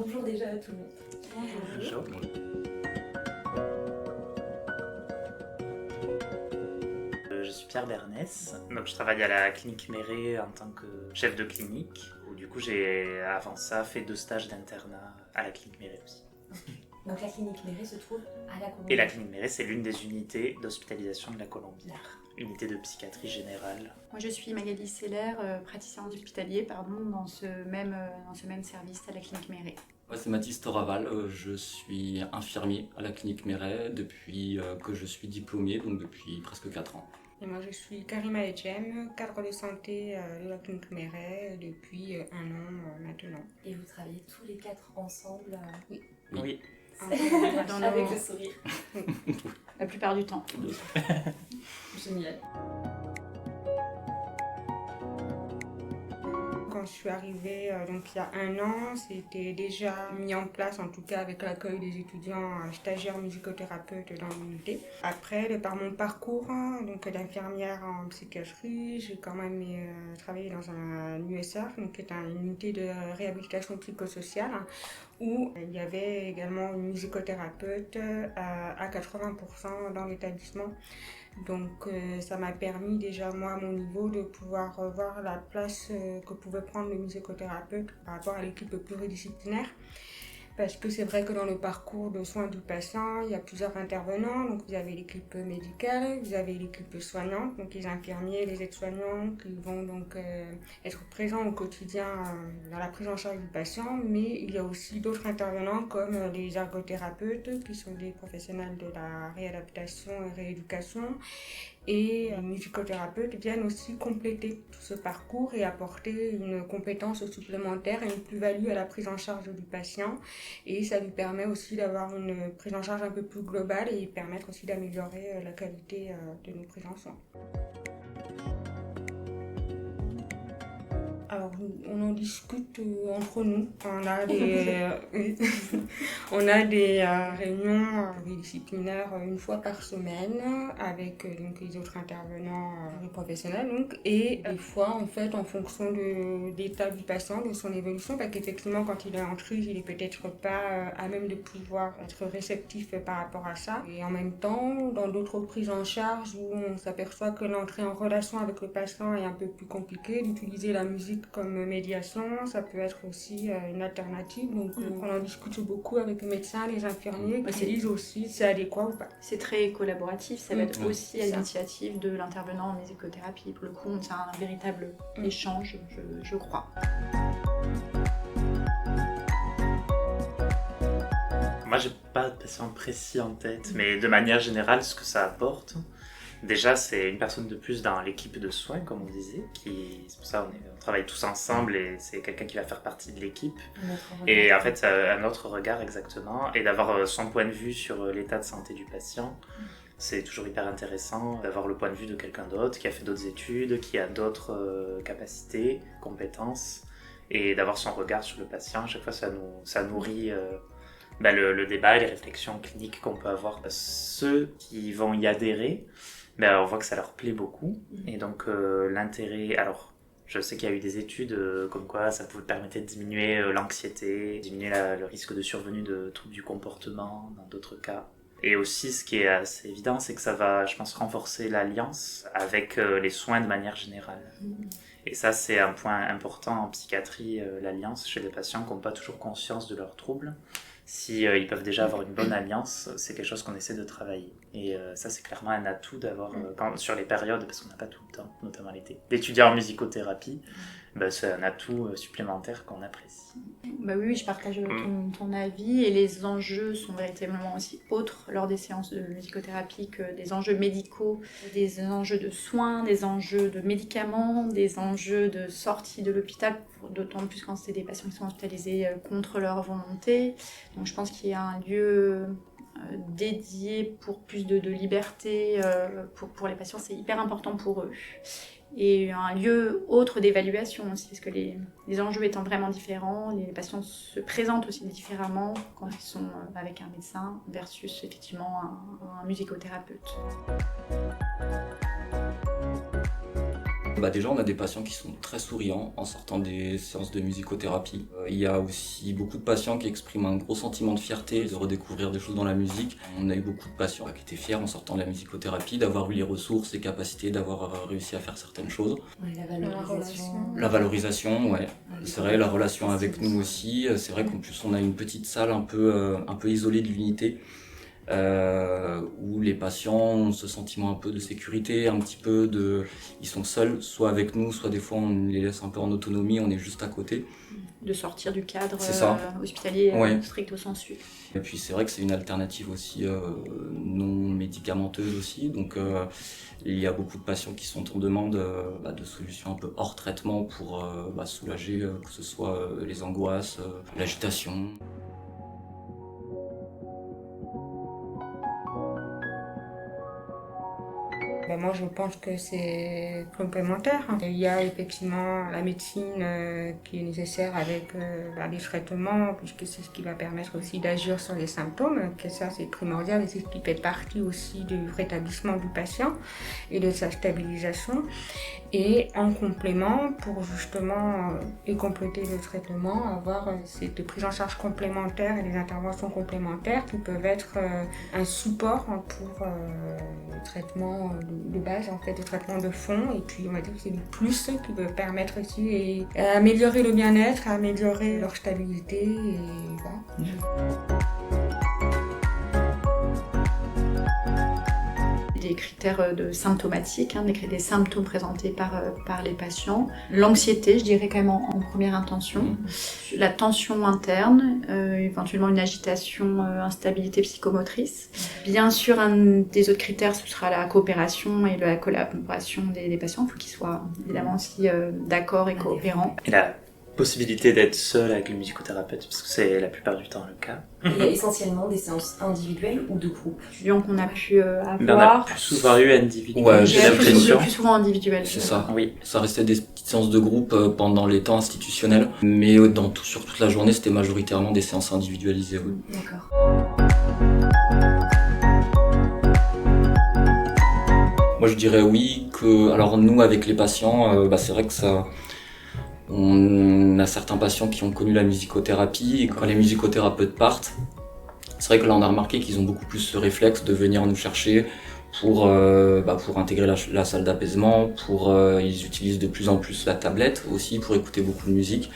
Bonjour déjà à tout le monde. Bonjour. Je suis Pierre Bernès, donc je travaille à la clinique Méret en tant que chef de clinique, où du coup j'ai avant ça fait 2 stages d'internat à la clinique Méret aussi. Donc la clinique Méret se trouve à la Colombière. Et la clinique Méret, c'est l'une des unités d'hospitalisation de la Colombière, unité de psychiatrie générale. Moi je suis Magali Seller, praticienne hospitalier dans ce même service à la clinique Méret. Moi, c'est Mathis Toraval, je suis infirmier à la clinique Méret depuis que je suis diplômé, donc depuis presque 4 ans. Et moi je suis Karima Echem, cadre de santé de la clinique Méret depuis 1 an maintenant. Et vous travaillez tous les 4 ensemble Oui. avec le sourire. La plupart du temps. Génial. Quand je suis arrivée donc il y a 1 an, c'était déjà mis en place, en tout cas avec l'accueil des étudiants stagiaires musicothérapeutes dans l'unité. Après, de par mon parcours donc d'infirmière en psychiatrie, j'ai quand même travaillé dans un USR, donc qui est une unité de réhabilitation psychosociale, où il y avait également une musicothérapeute à 80% dans l'établissement. Donc ça m'a permis déjà moi à mon niveau de pouvoir voir la place que pouvait prendre le musicothérapeute par rapport à l'équipe pluridisciplinaire. Parce que c'est vrai que dans le parcours de soins du patient, il y a plusieurs intervenants. Donc vous avez l'équipe médicale, vous avez l'équipe soignante, donc les infirmiers, les aides-soignants qui vont donc être présents au quotidien dans la prise en charge du patient. Mais il y a aussi d'autres intervenants comme les ergothérapeutes qui sont des professionnels de la réadaptation et rééducation. Et les musicothérapeutes viennent aussi compléter tout ce parcours et apporter une compétence supplémentaire et une plus-value à la prise en charge du patient. Et ça lui permet aussi d'avoir une prise en charge un peu plus globale et permettre aussi d'améliorer la qualité de nos prises en soins. Alors, on en discute entre nous. On a des réunions disciplinaires 1 fois par semaine avec donc, les autres intervenants les professionnels. Donc, et des fois, en fait, en fonction de l'état du patient, de son évolution, parce qu'effectivement, quand il est en crise, il est peut-être pas à même de pouvoir être réceptif par rapport à ça. Et en même temps, dans d'autres prises en charge où on s'aperçoit que l'entrée en relation avec le patient est un peu plus compliquée, d'utiliser la musique comme médiation, ça peut être aussi une alternative. Donc on en discute beaucoup avec les médecins, les infirmiers qui disent aussi si c'est adéquat ou pas. C'est très collaboratif, ça va être aussi à l'initiative de l'intervenant en musicothérapie. Pour le coup, c'est un véritable échange, je crois. Moi, j'ai pas de patient précis en tête, mais de manière générale, ce que ça apporte, déjà, c'est une personne de plus dans l'équipe de soins, comme on disait, c'est pour ça on travaille tous ensemble et c'est quelqu'un qui va faire partie de l'équipe. Et en fait, un autre regard exactement, et d'avoir son point de vue sur l'état de santé du patient. C'est toujours hyper intéressant d'avoir le point de vue de quelqu'un d'autre qui a fait d'autres études, qui a d'autres capacités, compétences, et d'avoir son regard sur le patient. À chaque fois, ça nourrit le débat et les réflexions cliniques qu'on peut avoir. Ceux qui vont y adhérer, on voit que ça leur plaît beaucoup. Et donc l'intérêt... Alors, je sais qu'il y a eu des études comme quoi ça pouvait permettre de diminuer l'anxiété, diminuer le risque de survenue de troubles du comportement dans d'autres cas. Et aussi, ce qui est assez évident, c'est que ça va, je pense, renforcer l'alliance avec les soins de manière générale. Et ça, c'est un point important en psychiatrie, l'alliance chez les patients qui n'ont pas toujours conscience de leurs troubles. Si ils peuvent déjà avoir une bonne alliance, c'est quelque chose qu'on essaie de travailler. Et ça, c'est clairement un atout d'avoir, sur les périodes, parce qu'on n'a pas tout le temps, notamment l'été, d'étudier en musicothérapie, c'est un atout supplémentaire qu'on apprécie. Oui, je partage ton avis, et les enjeux sont véritablement aussi autres lors des séances de musicothérapie que des enjeux médicaux, des enjeux de soins, des enjeux de médicaments, des enjeux de sortie de l'hôpital, d'autant plus quand c'est des patients qui sont hospitalisés contre leur volonté. Donc je pense qu'il y a un lieu dédié pour plus de liberté pour les patients, c'est hyper important pour eux. Et un lieu autre d'évaluation aussi, parce que les enjeux étant vraiment différents, les patients se présentent aussi différemment quand ils sont avec un médecin versus effectivement un musicothérapeute. Déjà, on a des patients qui sont très souriants en sortant des séances de musicothérapie. Il y a aussi beaucoup de patients qui expriment un gros sentiment de fierté de redécouvrir des choses dans la musique. On a eu beaucoup de patients qui étaient fiers en sortant de la musicothérapie, d'avoir eu les ressources et capacités, d'avoir réussi à faire certaines choses. Ouais, la valorisation. La valorisation, ouais. C'est vrai, la relation avec nous aussi. C'est vrai qu'en plus, on a une petite salle un peu isolée de l'unité. Où les patients ont ce sentiment un peu de sécurité, un petit peu de... Ils sont seuls, soit avec nous, soit des fois on les laisse un peu en autonomie, on est juste à côté. De sortir du cadre hospitalier stricto sensu. Et puis c'est vrai que c'est une alternative aussi non médicamenteuse aussi, donc il y a beaucoup de patients qui sont en demande de solutions un peu hors traitement pour soulager que ce soit les angoisses, l'agitation. Moi, je pense que c'est complémentaire. Il y a effectivement la médecine qui est nécessaire avec les traitements, puisque c'est ce qui va permettre aussi d'agir sur les symptômes, que ça c'est primordial et c'est ce qui fait partie aussi du rétablissement du patient et de sa stabilisation. Et en complément, pour justement compléter le traitement, avoir cette prise en charge complémentaire et des interventions complémentaires qui peuvent être un support pour le traitement de base, en fait, le traitement de fond. Et puis on va dire que c'est du plus qui peut permettre aussi à améliorer le bien-être, à améliorer leur stabilité. Et voilà. Des critères de symptomatiques, des symptômes présentés par les patients. L'anxiété, je dirais quand même en première intention. La tension interne, éventuellement une agitation, instabilité psychomotrice. Bien sûr, un des autres critères, ce sera la coopération et la collaboration des patients. Il faut qu'ils soient évidemment aussi d'accord et coopérants. Et la possibilité d'être seul avec le musicothérapeute, parce que c'est la plupart du temps le cas. Il y a essentiellement des séances individuelles ou de groupe. Étudiants qu'on a pu avoir. Mais on a plus souvent eu individuel, Ouais, j'ai l'impression. Plus souvent individuel. C'est ça. Oui. Ça restait des petites séances de groupe pendant les temps institutionnels, mais sur toute la journée, c'était majoritairement des séances individualisées. Oui. D'accord. Moi, je dirais oui que, alors nous, avec les patients, c'est vrai que ça... On a certains patients qui ont connu la musicothérapie et quand les musicothérapeutes partent, c'est vrai que là on a remarqué qu'ils ont beaucoup plus ce réflexe de venir nous chercher pour intégrer la salle d'apaisement, ils utilisent de plus en plus la tablette aussi pour écouter beaucoup de musique.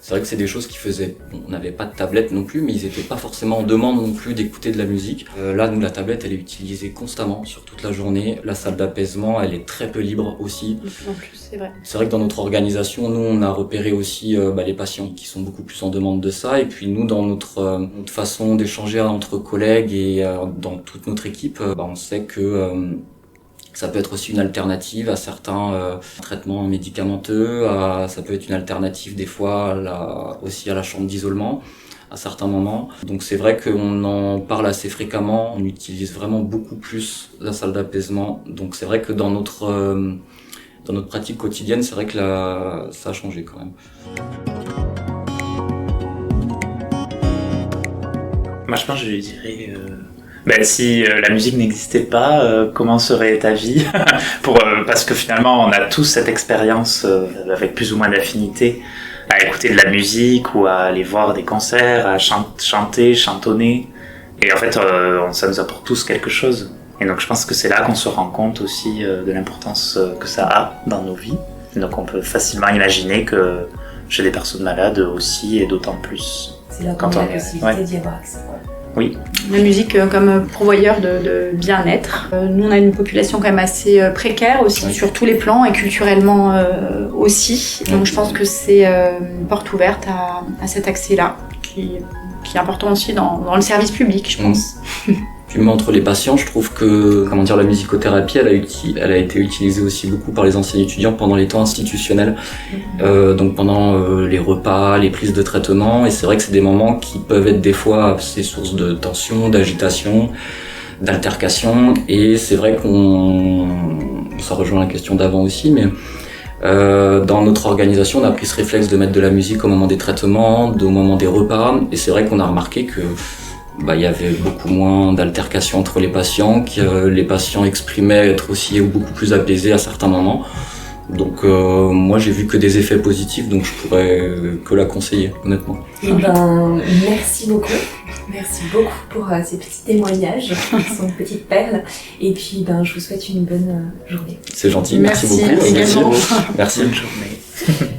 C'est vrai que c'est des choses qui faisaient... on n'avait pas de tablette non plus, mais ils n'étaient pas forcément en demande non plus d'écouter de la musique. Là, nous, la tablette, elle est utilisée constamment, sur toute la journée. La salle d'apaisement, elle est très peu libre aussi. En plus, c'est vrai. C'est vrai que dans notre organisation, nous, on a repéré aussi les patients qui sont beaucoup plus en demande de ça. Et puis nous, dans notre façon d'échanger entre collègues et dans toute notre équipe, on sait que... ça peut être aussi une alternative à certains traitements médicamenteux, ça peut être une alternative des fois aussi à la chambre d'isolement à certains moments. Donc c'est vrai qu'on en parle assez fréquemment, on utilise vraiment beaucoup plus la salle d'apaisement. Donc c'est vrai que dans notre pratique quotidienne, c'est vrai que ça a changé quand même. Moi je pense que je lui dirais... si la musique n'existait pas, comment serait ta vie parce que finalement, on a tous cette expérience avec plus ou moins d'affinité à écouter de la musique ou à aller voir des concerts, à chanter, chantonner. Et en fait, ça nous apporte tous quelque chose. Et donc, je pense que c'est là qu'on se rend compte aussi de l'importance que ça a dans nos vies. Et donc, on peut facilement imaginer que chez des personnes malades aussi, et d'autant plus. C'est là qu'on a la possibilité d'y avoir accès. Oui. La musique comme pourvoyeur de bien-être. Nous, on a une population quand même assez précaire aussi sur tous les plans et culturellement aussi. Donc je pense que c'est une porte ouverte à cet accès-là qui est important aussi dans le service public, je pense. Puis moi, entre les patients, je trouve que la musicothérapie, elle a été utilisée aussi beaucoup par les anciens étudiants pendant les temps institutionnels, donc pendant les repas, les prises de traitement. Et c'est vrai que c'est des moments qui peuvent être des fois assez source de tension, d'agitation, d'altercation. Et c'est vrai ça rejoint la question d'avant aussi, mais dans notre organisation, on a pris ce réflexe de mettre de la musique au moment des traitements, au moment des repas. Et c'est vrai qu'on a remarqué que il y avait beaucoup moins d'altercations entre les patients, que les patients exprimaient être aussi beaucoup plus apaisés à certains moments. Donc moi j'ai vu que des effets positifs, donc je pourrais que la conseiller, honnêtement. Et ben, merci beaucoup. Merci beaucoup pour ces petits témoignages qui sont une petite perle. Et puis, ben, je vous souhaite une bonne journée. C'est gentil, Merci beaucoup. également. Merci. Bonne journée.